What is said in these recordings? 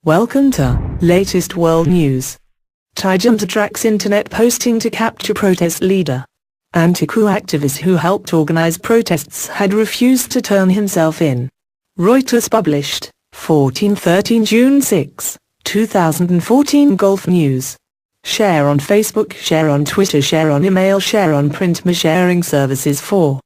Welcome to latest world news. Thai junta tracks internet posting to capture protest leader. Anti-coup activist who helped organize protests had refused to turn himself in. Reuters published, 1413 June 6, 2014 Gulf News. Share on Facebook, share on Twitter, share on email, share on print. Sharing services for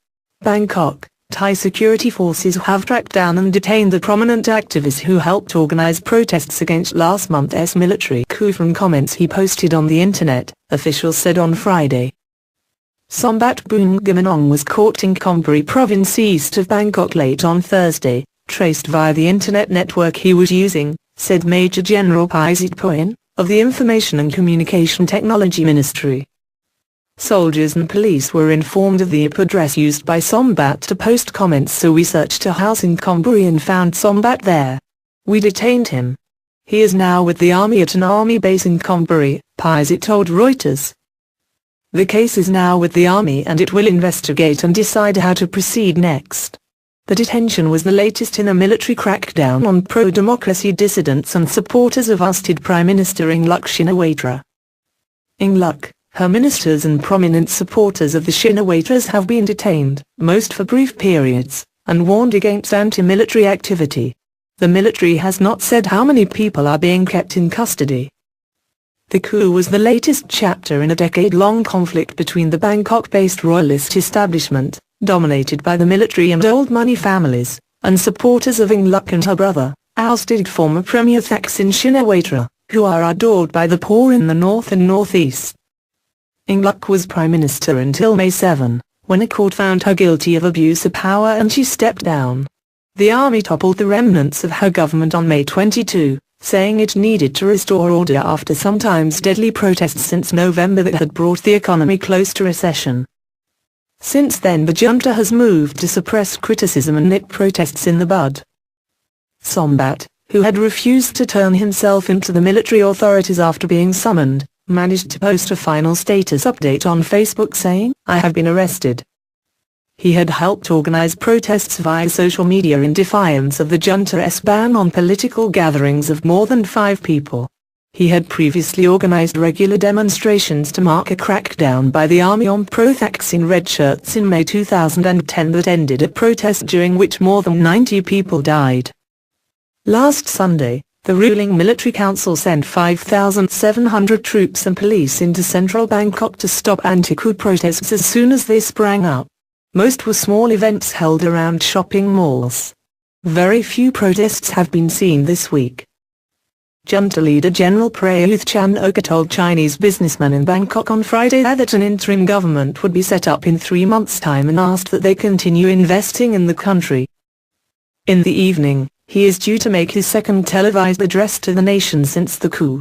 Bangkok. Thai security forces have tracked down and detained the prominent activist who helped organize protests against last month's military coup from comments he posted on the internet, officials said on Friday. Sombat Boongamanong was caught in Chonburi province east of Bangkok late on Thursday, traced via the internet network he was using, said Major General Paisit Poin, of the Information and Communication Technology Ministry. Soldiers and police were informed of the IP address used by Sombat to post comments, so we searched a house in Chonburi and found Sombat there. We detained him. He is now with the army at an army base in Chonburi, Paisit told Reuters. The case is now with the army and it will investigate and decide how to proceed next. The detention was the latest in a military crackdown on pro-democracy dissidents and supporters of ousted Prime Minister Yingluck Shinawatra. Yingluck, her ministers and prominent supporters of the Shinawatras have been detained, most for brief periods, and warned against anti-military activity. The military has not said how many people are being kept in custody. The coup was the latest chapter in a decade-long conflict between the Bangkok-based royalist establishment, dominated by the military and old money families, and supporters of Yingluck and her brother, ousted former Premier Thaksin Shinawatra, who are adored by the poor in the north and northeast. Yingluck was Prime Minister until May 7, when a court found her guilty of abuse of power and she stepped down. The army toppled the remnants of her government on May 22, saying it needed to restore order after sometimes deadly protests since November that had brought the economy close to recession. Since then the junta has moved to suppress criticism and nip protests in the bud. Sombat, who had refused to turn himself into the military authorities after being summoned, managed to post a final status update on Facebook saying, "I have been arrested." He had helped organize protests via social media in defiance of the junta's ban on political gatherings of more than 5 people. He had previously organized regular demonstrations to mark a crackdown by the army on pro-Thaksin red shirts in May 2010 that ended a protest during which more than 90 people died. Last Sunday, the ruling military council sent 5,700 troops and police into central Bangkok to stop anti-coup protests as soon as they sprang up. Most were small events held around shopping malls. Very few protests have been seen this week. Junta leader General Prayuth Chan-ocha told Chinese businessmen in Bangkok on Friday that an interim government would be set up in 3 months' time and asked that they continue investing in the country. In the evening, he is due to make his second televised address to the nation since the coup.